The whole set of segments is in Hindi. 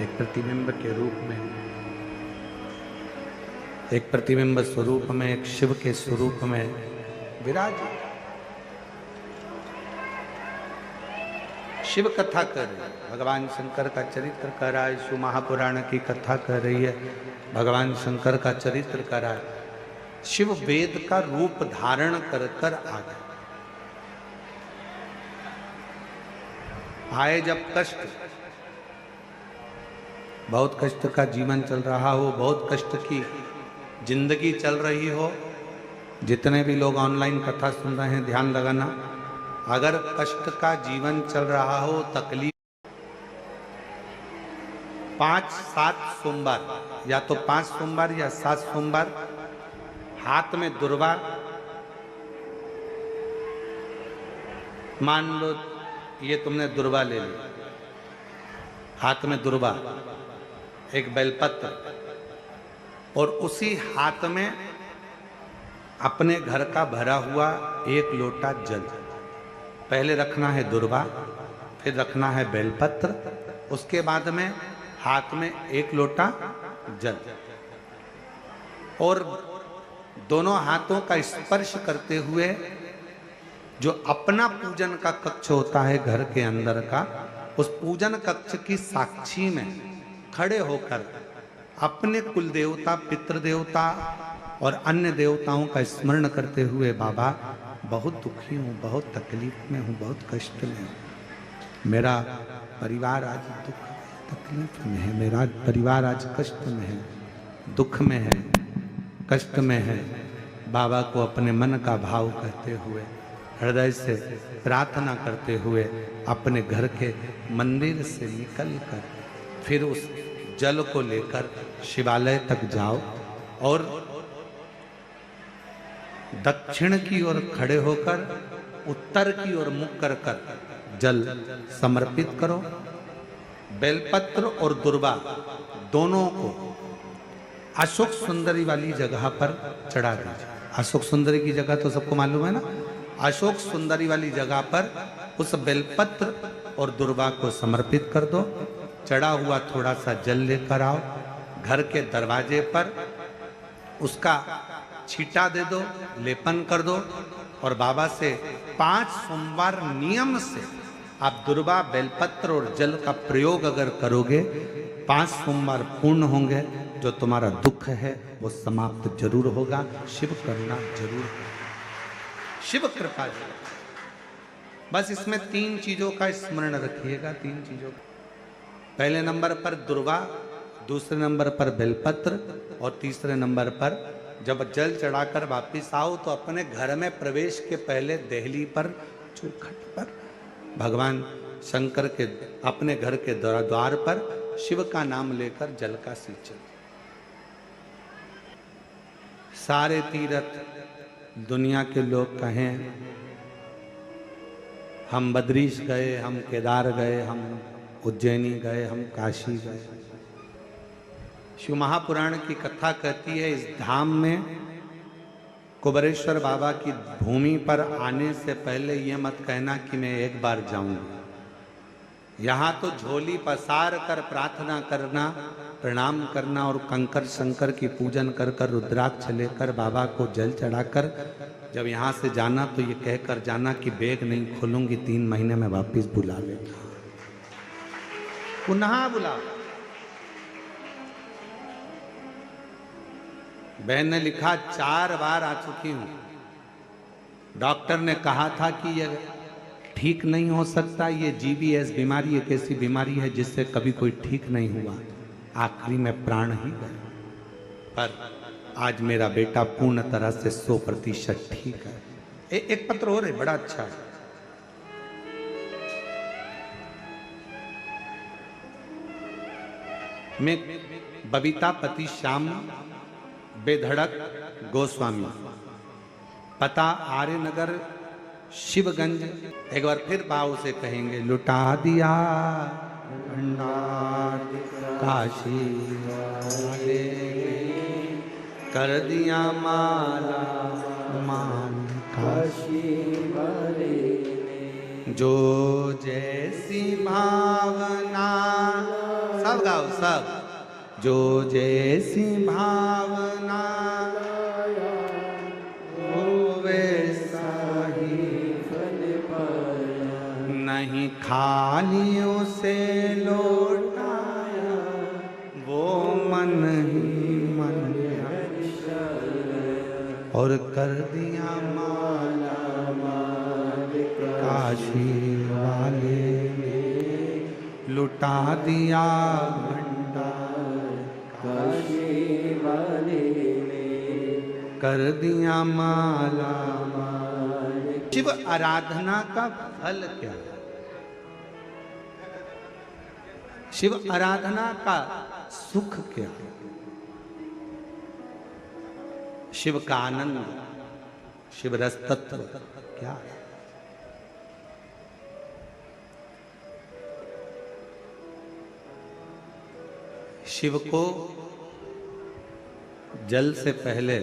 एक प्रतिबिंब के रूप में, एक प्रतिबिंब स्वरूप में, एक शिव के स्वरूप में विराज। शिव कथा कर रही है, भगवान शंकर का चरित्र कर रहा है। शिव महापुराण की कथा कर रही है, भगवान शंकर का चरित्र कर रहा है। शिव वेद का रूप धारण कर कर आ गए। आए जब कष्ट, बहुत कष्ट का जीवन चल रहा हो, बहुत कष्ट की जिंदगी चल रही हो, जितने भी लोग ऑनलाइन कथा सुन रहे हैं ध्यान लगाना, अगर कष्ट का जीवन चल रहा हो, तकलीफ, 5-7 सोमवार, या तो 5 सोमवार या 7 सोमवार, हाथ में दुर्वा, मान लो ये तुमने दुर्वा ले ली, हाथ में दुर्वा, एक बेलपत्र, और उसी हाथ में अपने घर का भरा हुआ 1 लोटा जल। पहले रखना है दुर्वा, फिर रखना है बेलपत्र, उसके बाद में हाथ में 1 लोटा जल, और दोनों हाथों का स्पर्श करते हुए जो अपना पूजन का कक्ष होता है घर के अंदर का, उस पूजन कक्ष की साक्षी में खड़े होकर अपने कुल देवता, पितृदेवता और अन्य देवताओं का स्मरण करते हुए, बाबा बहुत दुखी हूँ, बहुत तकलीफ में हूँ, बहुत कष्ट में हूँ, मेरा परिवार आज दुख तकलीफ में है, मेरा परिवार आज कष्ट में है, दुख में है, कष्ट में है। बाबा को अपने मन का भाव कहते हुए, हृदय से प्रार्थना करते हुए अपने घर के मंदिर से निकलकर फिर उस जल को लेकर शिवालय तक जाओ और दक्षिण की ओर खड़े होकर उत्तर की ओर मुख कर कर जल समर्पित करो। बेलपत्र और दुर्वा दोनों को अशोक सुंदरी वाली जगह पर चढ़ा दीजिए। अशोक सुंदरी की जगह तो सबको मालूम है ना। अशोक सुंदरी वाली जगह पर उस बेलपत्र और दुर्वा को समर्पित कर दो। चढ़ा हुआ थोड़ा सा जल लेकर आओ, घर के दरवाजे पर उसका छींटा दे दो, लेपन कर दो, और बाबा से 5 सोमवार नियम से आप दुर्वा, बेलपत्र और जल का प्रयोग अगर करोगे, 5 सोमवार पूर्ण होंगे, जो तुम्हारा दुख है वो समाप्त जरूर होगा। शिव करुणा जरूर, शिव कृपा जरूर। बस इसमें 3 चीजों का स्मरण रखिएगा, 3 चीजों का। पहले नंबर पर दुर्वा, दूसरे नंबर पर बेलपत्र, और तीसरे नंबर पर जब जल चढ़ाकर वापिस आओ तो अपने घर में प्रवेश के पहले देहली पर, चौखट पर भगवान शंकर के अपने घर के द्वार पर शिव का नाम लेकर जल का सिंचन। सारे तीर्थ दुनिया के लोग कहें हम बद्रीश गए, हम केदार गए, हम उज्जैनी गए, हम काशी गए। शिव महापुराण की कथा कहती है इस धाम में कुबेरेश्वर बाबा की भूमि पर आने से पहले यह मत कहना कि मैं एक बार जाऊंगा। यहाँ तो झोली पसार कर प्रार्थना करना, प्रणाम करना और कंकर शंकर की पूजन कर कर रुद्राक्ष लेकर बाबा को जल चढ़ाकर जब यहाँ से जाना तो ये कहकर जाना कि बैग नहीं खोलूंगी, 3 महीने में वापिस बुला लेगा, पुनः बुला। बहन ने लिखा 4 बार आ चुकी हूं, डॉक्टर ने कहा था कि यह ठीक नहीं हो सकता, ये GBS बीमारी एक ऐसी बीमारी है जिससे कभी कोई ठीक नहीं हुआ, आखिरी में प्राण ही गए, पर आज मेरा बेटा पूर्ण तरह से 100% ठीक है। एक पत्र और है, बड़ा अच्छा है। मैं बबीता पति श्याम बेधड़क गोस्वामी, पता आर्यनगर शिवगंज। एक बार फिर भाव से कहेंगे, लुटा दिया भंडार काशी वाले, कर दिया माला मान काशी वाले, जो जैसी भावना सब गाओ सब। जो जैसी भावना वो वैसा ही फल पाया, नहीं खाली उसे लौटाया, वो मन ही मन और कर दिया माला माल काशी वाले ने, लुटा दिया भंडार काशी वाले ने, कर दिया माला माल। शिव आराधना का फल क्या है? शिव आराधना का सुख क्या है? शिव का आनंद, शिव रस तत्व क्या है? शिव को जल से पहले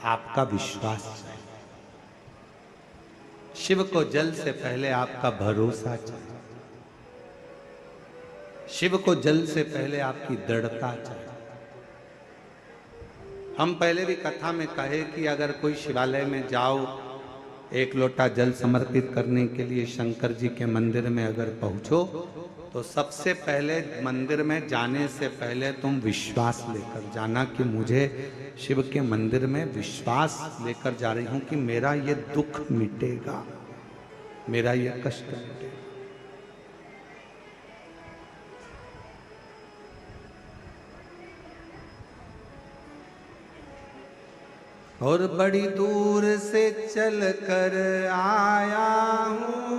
आपका विश्वास चाहिए। शिव को जल से पहले आपका भरोसा चाहिए। शिव को जल से पहले आपकी दृढ़ता चाहिए। हम पहले भी कथा में कहे कि अगर कोई शिवालय में जाओ, एक लोटा जल समर्पित करने के लिए शंकर जी के मंदिर में अगर पहुंचो, तो सबसे पहले मंदिर में जाने से पहले तुम विश्वास लेकर जाना कि मुझे शिव के मंदिर में विश्वास लेकर जा रही हूं कि मेरा ये दुख मिटेगा, मेरा ये कष्ट मिटेगा। और बड़ी दूर से चल कर आया हूँ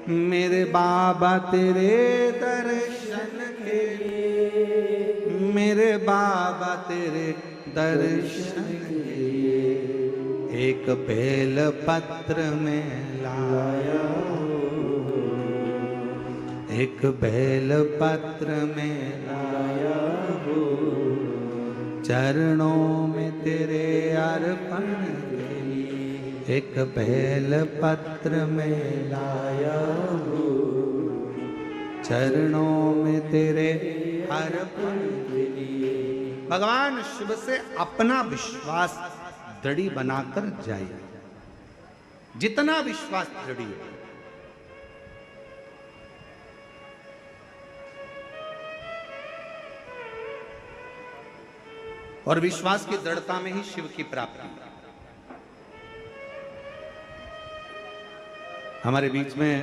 मेरे बाबा तेरे दर्शन के लिए, मेरे बाबा तेरे दर्शन के लिए, एक बेल पत्र में लाया हूँ, एक बेल पत्र में लाया हूँ, चरणों में तेरे अर्पण के लिए, एक बेल पत्र में लाया हूँ, चरणों में तेरे अर्पण के लिए। भगवान शिव से अपना विश्वास दृढ़ी बनाकर जाइए। जितना विश्वास दृढ़ी है, और विश्वास की दृढ़ता में ही शिव की प्राप्ति। हमारे बीच में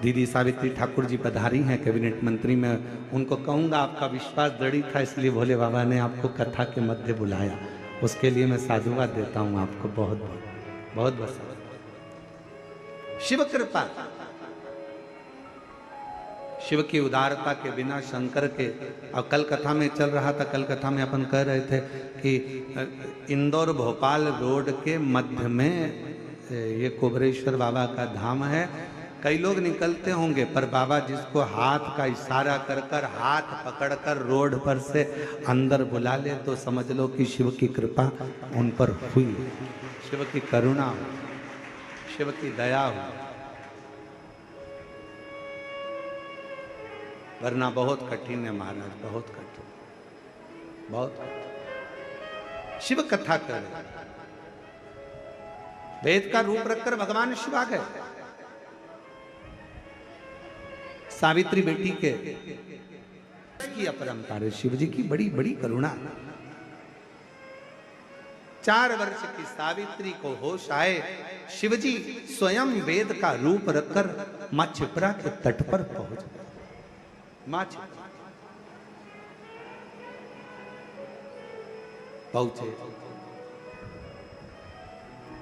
दीदी सावित्री ठाकुर जी पधारी हैं कैबिनेट मंत्री में। उनको कहूंगा आपका विश्वास दृढ़ी था इसलिए भोले बाबा ने आपको कथा के मध्य बुलाया, उसके लिए मैं साधुवाद देता हूं आपको बहुत बहुत बहुत बहुत। शिव कृपा, शिव की उदारता के बिना शंकर के। और कल कथा में चल रहा था, कल कथा में अपन कह रहे थे कि इंदौर भोपाल रोड के मध्य में ये कुबरेश्वर बाबा का धाम है। कई लोग निकलते होंगे, पर बाबा जिसको हाथ का इशारा कर कर, हाथ पकड़कर रोड पर से अंदर बुला ले, तो समझ लो कि शिव की कृपा उन पर हुई, शिव की करुणा हो, शिव की दया हो। वरना बहुत कठिन है महाराज, बहुत कठिन, बहुत। शिव कथा कर, वेद का रूप रखकर भगवान शिव आ गए। सावित्री बेटी के की अपरंपार शिव जी की बड़ी बड़ी करुणा। 4 वर्ष की सावित्री को होश आए, शिवजी स्वयं वेद का रूप रखकर मां छिपरा के तट पर पहुंच गए। मां छिपरा पहुंचे,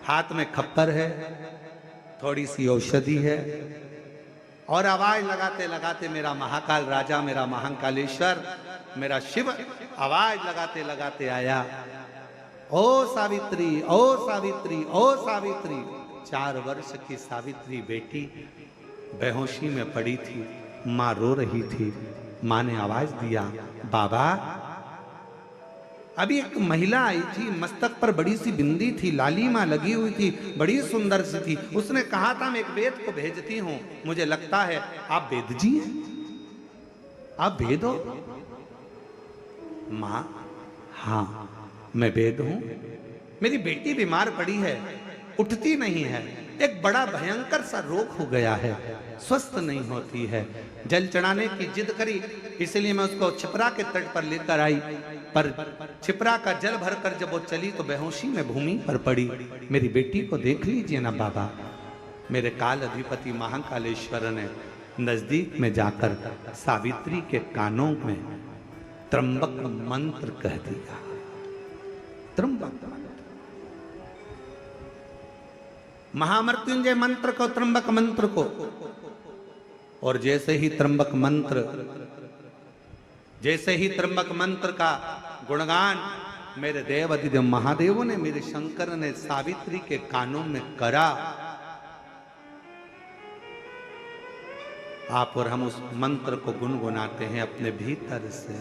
हाथ में खप्पर है, थोड़ी सी औषधि है, और आवाज लगाते लगाते मेरा महाकाल राजा, मेरा महाकालेश्वर, मेरा शिव आवाज लगाते लगाते आया, ओ सावित्री, ओ सावित्री, ओ सावित्री। 4 वर्ष की सावित्री बेटी बेहोशी में पड़ी थी, मां रो रही थी। मां ने आवाज दिया, बाबा अभी एक महिला आई थी, मस्तक पर बड़ी सी बिंदी थी, लालिमा लगी हुई थी, बड़ी सुंदर सी थी। उसने कहा था मैं एक वेद को भेजती हूं, मुझे लगता है आप वेद जी हैं, आप वेद हो? मां, हाँ मैं वेद हूं। मेरी बेटी बीमार पड़ी है, उठती नहीं है, एक बड़ा भयंकर सा रोग हो गया है, स्वस्थ नहीं होती है। जल चढ़ाने की जिद करी, इसलिए मैं उसको छिपरा के तट पर लेकर आई, पर छिपरा का जल भरकर जब वो चली तो बेहोशी में भूमि पर पड़ी। मेरी बेटी को देख लीजिए ना बाबा। मेरे काल अधिपति महाकालेश्वर ने नजदीक में जाकर सावित्री के कानों में त्र्यंबक मंत्र कह दिया। त्र्यंबक महामृत्युंजय मंत्र को, त्र्यंबक मंत्र को, और जैसे ही त्र्यंबक मंत्र का गुणगान मेरे देव अधिदेव महादेवों ने, मेरे शंकर ने सावित्री के कानों में करा, आप और हम उस मंत्र को गुनगुनाते हैं अपने भीतर से।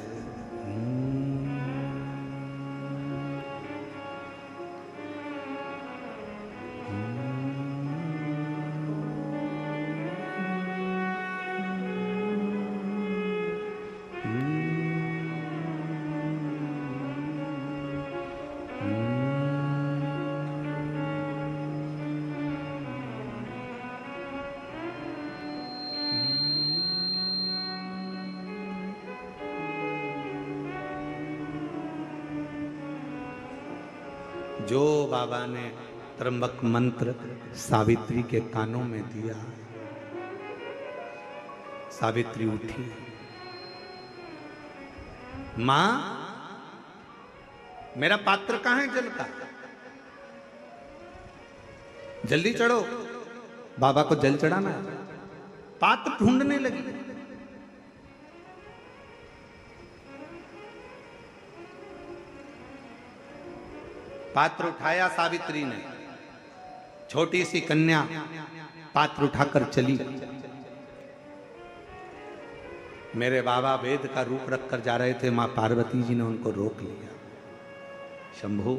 जो बाबा ने त्र्यंबक मंत्र सावित्री के कानों में दिया, सावित्री उठी। मां, मेरा पात्र कहां है जल का? जल्दी चढ़ो, बाबा को जल चढ़ाना है। पात्र ढूंढने लगी। पात्र उठाया सावित्री ने, छोटी सी कन्या पात्र उठाकर चली। मेरे बाबा वेद का रूप रखकर जा रहे थे, मां पार्वती जी ने उनको रोक लिया। शंभू,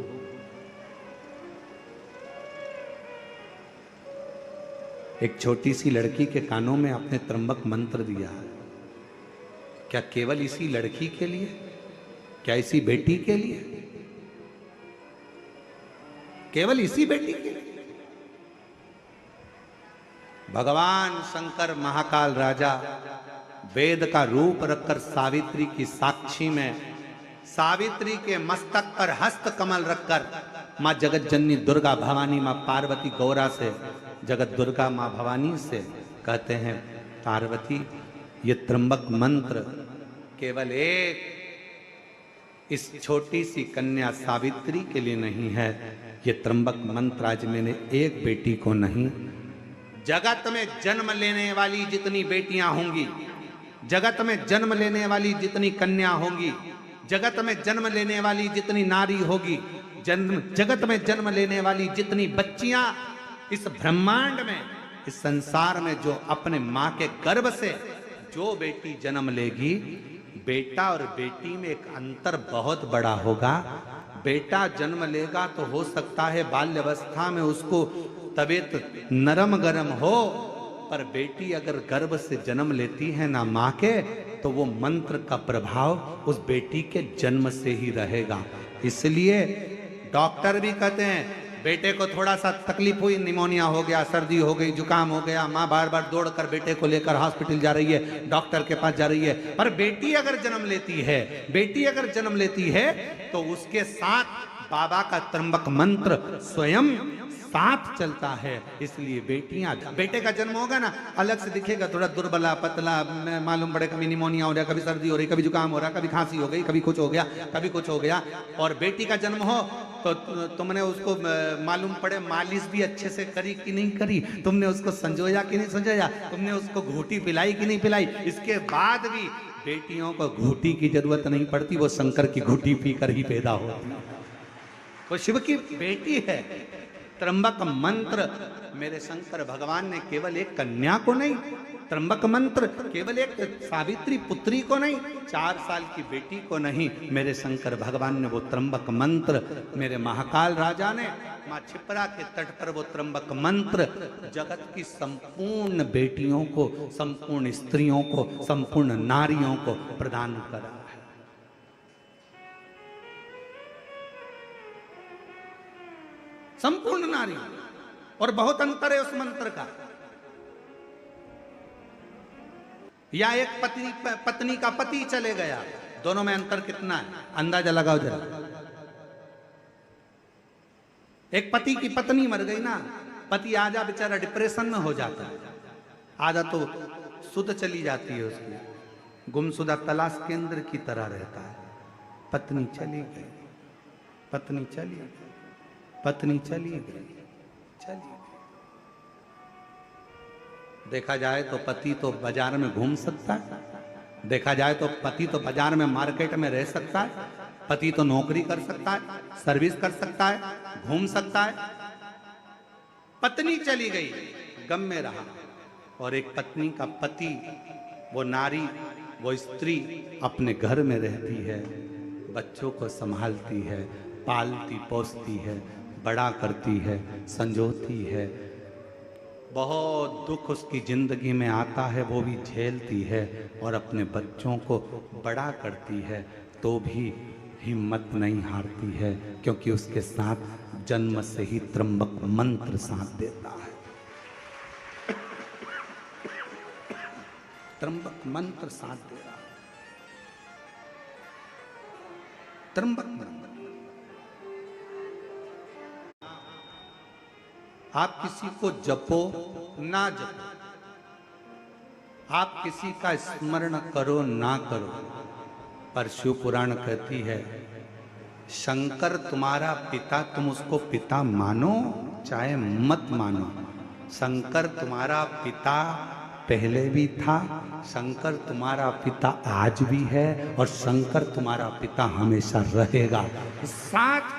एक छोटी सी लड़की के कानों में आपने त्र्यंबक मंत्र दिया, क्या केवल इसी लड़की के लिए? क्या इसी बेटी के लिए? केवल इसी बेटी के लिए? भगवान शंकर महाकाल राजा वेद का रूप रखकर सावित्री की साक्षी में, सावित्री के मस्तक पर हस्त कमल रखकर मां जगत जननी दुर्गा भवानी, मां पार्वती गौरा से, जगत दुर्गा मां भवानी से कहते हैं, पार्वती ये त्र्यंबक मंत्र केवल एक इस छोटी सी कन्या सावित्री के लिए नहीं है, ये त्र्यंबक मंत्र आज मैंने एक बेटी को नहीं, जगत में जन्म लेने वाली जितनी बेटियां होंगी, जगत में जन्म लेने वाली जितनी कन्या होंगी, जगत में जन्म लेने वाली जितनी नारी होगी, जगत में जन्म लेने वाली जितनी बच्चियां इस ब्रह्मांड में, इस संसार में जो अपने मां के गर्भ से जो बेटी जन्म लेगी, बेटा और बेटी में एक अंतर बहुत बड़ा होगा। बेटा जन्म लेगा तो हो सकता है बाल्यावस्था में उसको तबीयत नरम गरम हो, पर बेटी अगर गर्भ से जन्म लेती है ना मां के, तो वो मंत्र का प्रभाव उस बेटी के जन्म से ही रहेगा। इसलिए डॉक्टर भी कहते हैं बेटे को थोड़ा सा तकलीफ हुई, निमोनिया हो गया, सर्दी हो गई, जुकाम हो गया, माँ बार बार दौड़कर बेटे को लेकर हॉस्पिटल जा रही है, डॉक्टर के पास जा रही है, पर बेटी अगर जन्म लेती है, बेटी अगर जन्म लेती है तो उसके साथ बाबा का त्र्यंबक मंत्र स्वयं साथ चलता है। इसलिए बेटियां, बेटे का जन्म होगा ना, अलग से दिखेगा, थोड़ा दुर्बला पतला, मालूम पड़े कभी निमोनिया हो रहा, कभी सर्दी हो रही, कभी जुकाम हो रहा, कभी खांसी हो गई, कभी कुछ हो गया, कभी कुछ हो गया। और बेटी का जन्म हो तो तुमने उसको मालूम पड़े मालिश भी अच्छे से करी कि नहीं करी, तुमने उसको संजोया कि नहीं संजोया, तुमने उसको घूटी पिलाई कि नहीं पिलाई। इसके बाद भी बेटियों को घूटी की जरूरत नहीं पड़ती, वो शंकर की घूटी पीकर ही पैदा होती, वो शिव की बेटी है। त्र्यंबक मंत्र मेरे शंकर भगवान ने केवल एक कन्या को नहीं, त्र्यंबक मंत्र केवल एक सावित्री पुत्री को नहीं, 4 साल की बेटी को नहीं, मेरे शंकर भगवान ने वो त्र्यंबक मंत्र, मेरे महाकाल राजा ने माँ छिपरा के तट पर वो त्र्यंबक मंत्र जगत की संपूर्ण बेटियों को, संपूर्ण स्त्रियों को, संपूर्ण नारियों को प्रदान करा है। संपूर्ण नारी, और बहुत अंतर है उस मंत्र का। या एक पत्नी का पति चले गया, दोनों में अंतर कितना है अंदाजा लगाओ जरा। एक पति की पत्नी मर गई ना, पति आजा बेचारा डिप्रेशन में हो जाता है, आधा तो सुध चली जाती है उसकी, गुमशुदा तलाश केंद्र की तरह रहता है। पत्नी चली गई, पत्नी चली गई, पत्नी चली गई, चली गई। देखा जाए तो पति तो बाजार में घूम सकता है, देखा जाए तो पति तो बाजार में मार्केट में रह सकता है, पति तो नौकरी कर सकता है, सर्विस कर सकता है, घूम सकता है। पत्नी चली गई, गम में रहा। और एक पत्नी का पति, वो नारी, वो स्त्री अपने घर में रहती है, बच्चों को संभालती है, पालती पोसती है, बड़ा करती है, संजोती है। बहुत दुख उसकी जिंदगी में आता है, वो भी झेलती है और अपने बच्चों को बड़ा करती है, तो भी हिम्मत नहीं हारती है, क्योंकि उसके साथ जन्म से ही त्र्यंबक मंत्र साथ देता है। त्र्यंबक मंत्र साथ दे रहा है, त्र्यंबक मंत्र। आप किसी को जपो ना जपो, आप किसी का स्मरण करो ना करो, पर शिव पुराण कहती है शंकर तुम्हारा पिता, तुम उसको पिता मानो चाहे मत मानो। शंकर तुम्हारा पिता पहले भी था, शंकर तुम्हारा पिता आज भी है, और शंकर तुम्हारा पिता हमेशा रहेगा। साथ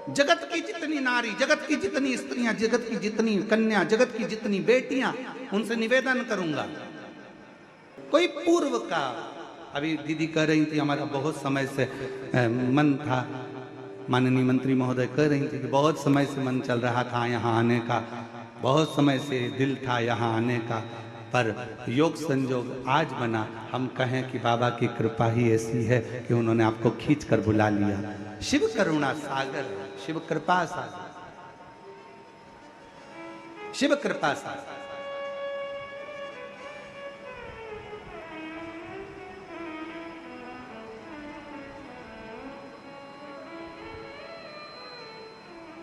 जगत की जितनी नारी, जगत की जितनी स्त्रियां, जगत की जितनी कन्या, जगत की जितनी बेटियां, उनसे निवेदन करूंगा, कोई पूर्व का, अभी दीदी कह रही थी हमारा बहुत समय से मन था, माननीय मंत्री महोदय कह रही थी कि बहुत समय से मन चल रहा था यहाँ आने का, बहुत समय से दिल था यहाँ आने का, पर योग संजोग आज बना। हम कहें कि बाबा की कृपा ही ऐसी है कि उन्होंने आपको खींच कर बुला लिया। शिव करुणा सागर, शिव कृपा सागर, शिव कृपा सागर।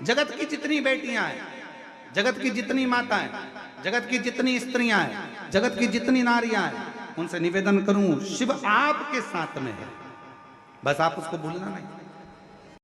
जगत की जितनी बेटियां हैं, जगत की जितनी माताएं, जगत की जितनी स्त्रियां हैं, जगत की जितनी नारियां हैं, उनसे निवेदन करूं शिव आपके साथ में है, बस आप उसको भूलना नहीं।